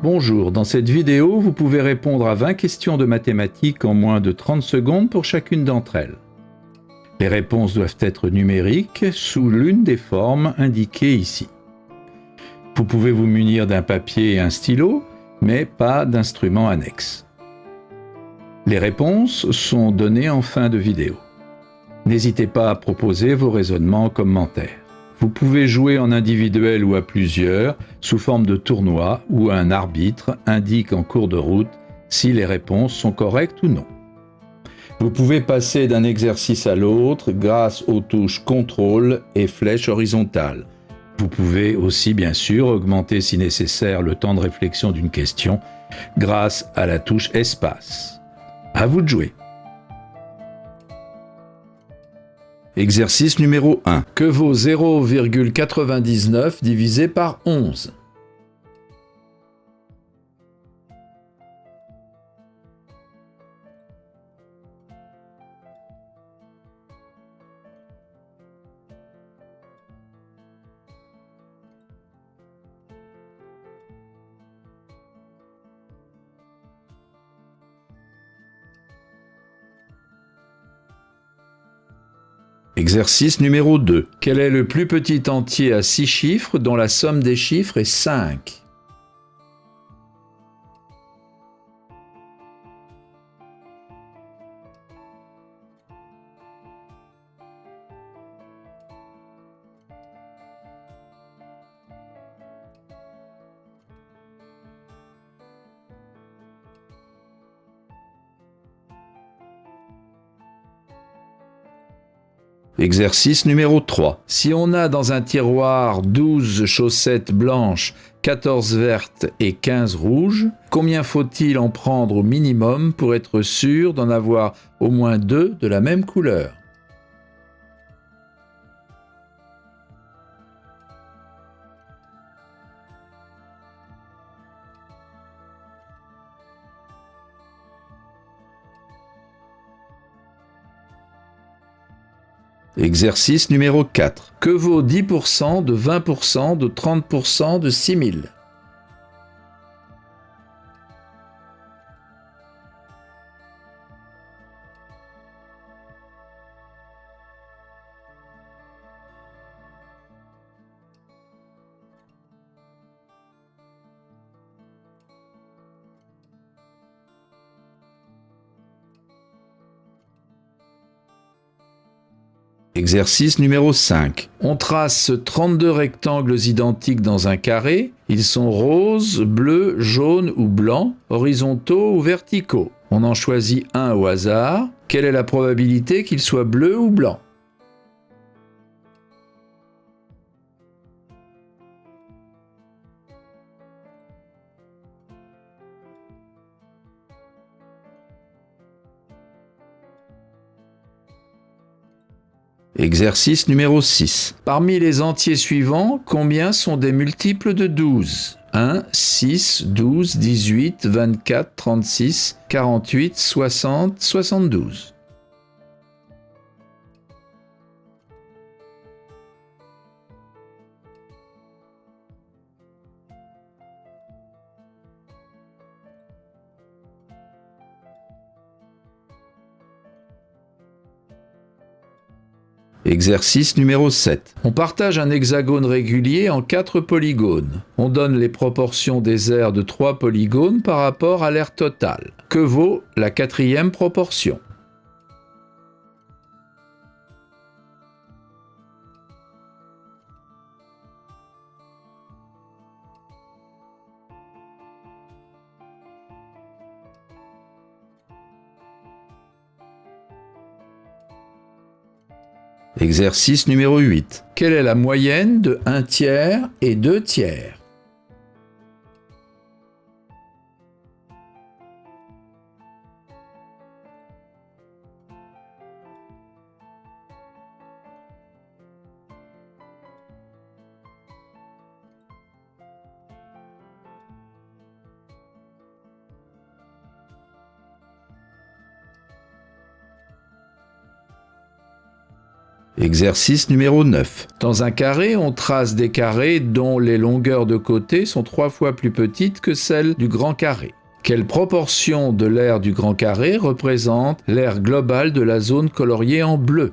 Bonjour, dans cette vidéo, vous pouvez répondre à 20 questions de mathématiques en moins de 30 secondes pour chacune d'entre elles. Les réponses doivent être numériques sous l'une des formes indiquées ici. Vous pouvez vous munir d'un papier et un stylo, mais pas d'instrument annexe. Les réponses sont données en fin de vidéo. N'hésitez pas à proposer vos raisonnements en commentaire. Vous pouvez jouer en individuel ou à plusieurs, sous forme de tournoi, où un arbitre indique en cours de route si les réponses sont correctes ou non. Vous pouvez passer d'un exercice à l'autre grâce aux touches contrôle et flèche horizontale. Vous pouvez aussi bien sûr augmenter si nécessaire le temps de réflexion d'une question grâce à la touche espace. À vous de jouer. Exercice numéro 1. Que vaut 0,99 divisé par 11? Exercice numéro 2. Quel est le plus petit entier à 6 chiffres dont la somme des chiffres est 5? Exercice numéro 3. Si on a dans un tiroir 12 chaussettes blanches, 14 vertes et 15 rouges, combien faut-il en prendre au minimum pour être sûr d'en avoir au moins 2 de la même couleur? Exercice numéro 4. Que vaut 10% de 20% de 30% de 6000? Exercice numéro 5. On trace 32 rectangles identiques dans un carré. Ils sont roses, bleus, jaunes ou blancs, horizontaux ou verticaux. On en choisit un au hasard. Quelle est la probabilité qu'il soit bleu ou blanc? Exercice numéro 6. Parmi les entiers suivants, combien sont des multiples de 12? 1, 6, 12, 18, 24, 36, 48, 60, 72. Exercice numéro 7. On partage un hexagone régulier en 4 polygones. On donne les proportions des aires de 3 polygones par rapport à l'aire totale. Que vaut la 4e proportion? Exercice numéro 8. Quelle est la moyenne de 1 tiers et 2 tiers? Exercice numéro 9. Dans un carré, on trace des carrés dont les longueurs de côté sont 3 fois plus petites que celles du grand carré. Quelle proportion de l'aire du grand carré représente l'aire globale de la zone coloriée en bleu?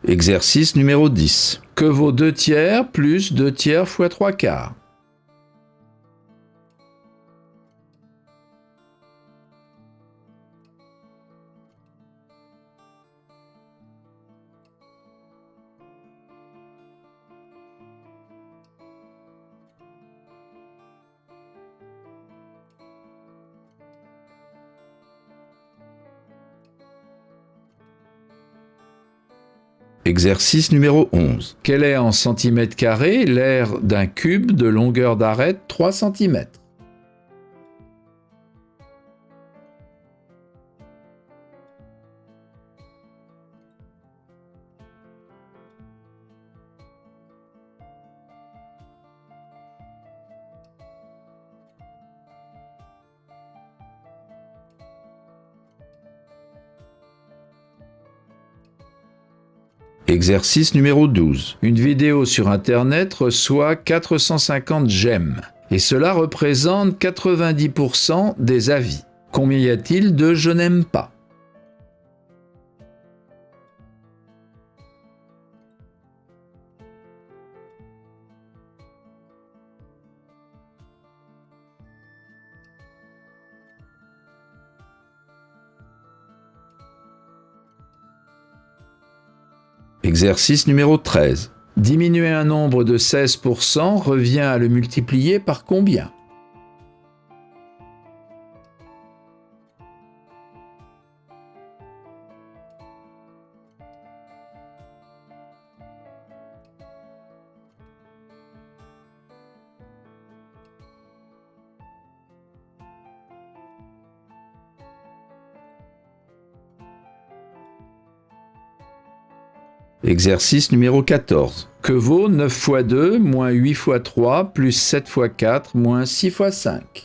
Exercice numéro 10. Que vaut 2 tiers plus 2 tiers fois 3 quarts? Exercice numéro 11. Quelle est en centimètres carrés l'aire d'un cube de longueur d'arête 3 cm? Exercice numéro 12. Une vidéo sur Internet reçoit 450 j'aime, et cela représente 90% des avis. Combien y a-t-il de je n'aime pas? Exercice numéro 13. Diminuer un nombre de 16% revient à le multiplier par combien? Exercice numéro 14. Que vaut 9 fois 2 moins 8 fois 3 plus 7 fois 4 moins 6 fois 5?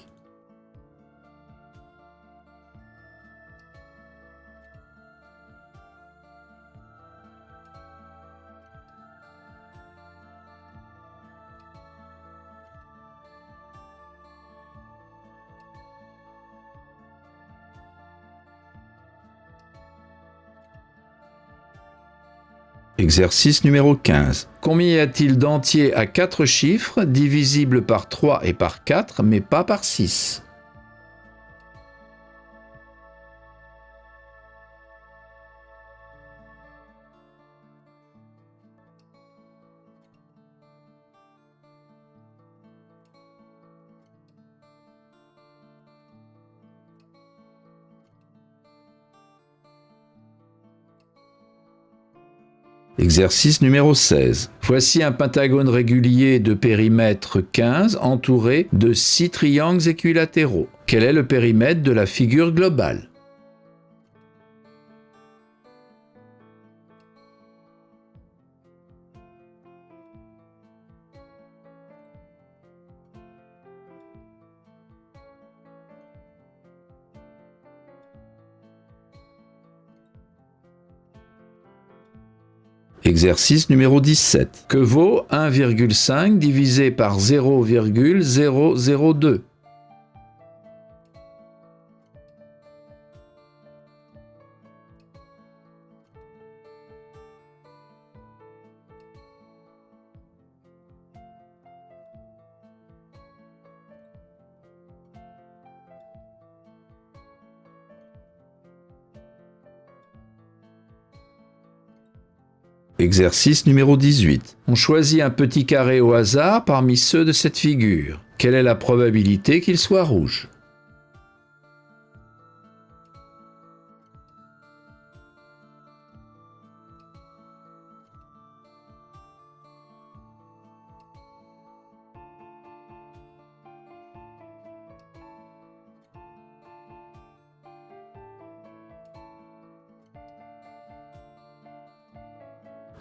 Exercice numéro 15. Combien y a-t-il d'entiers à 4 chiffres divisibles par 3 et par 4 mais pas par 6? Exercice numéro 16. Voici un pentagone régulier de périmètre 15 entouré de 6 triangles équilatéraux. Quel est le périmètre de la figure globale? Exercice numéro 17. Que vaut 1,5 divisé par 0,002? Exercice numéro 18. On choisit un petit carré au hasard parmi ceux de cette figure. Quelle est la probabilité qu'il soit rouge?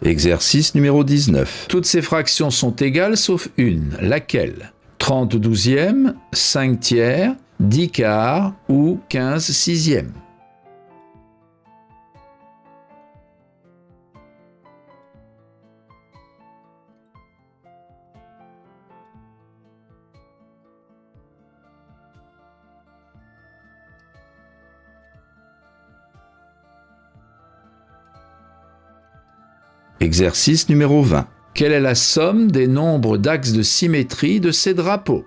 Exercice numéro 19. Toutes ces fractions sont égales sauf une. Laquelle? 30 douzièmes, 5 tiers, 10 quarts ou 15 sixièmes. Exercice numéro 20. Quelle est la somme des nombres d'axes de symétrie de ces drapeaux?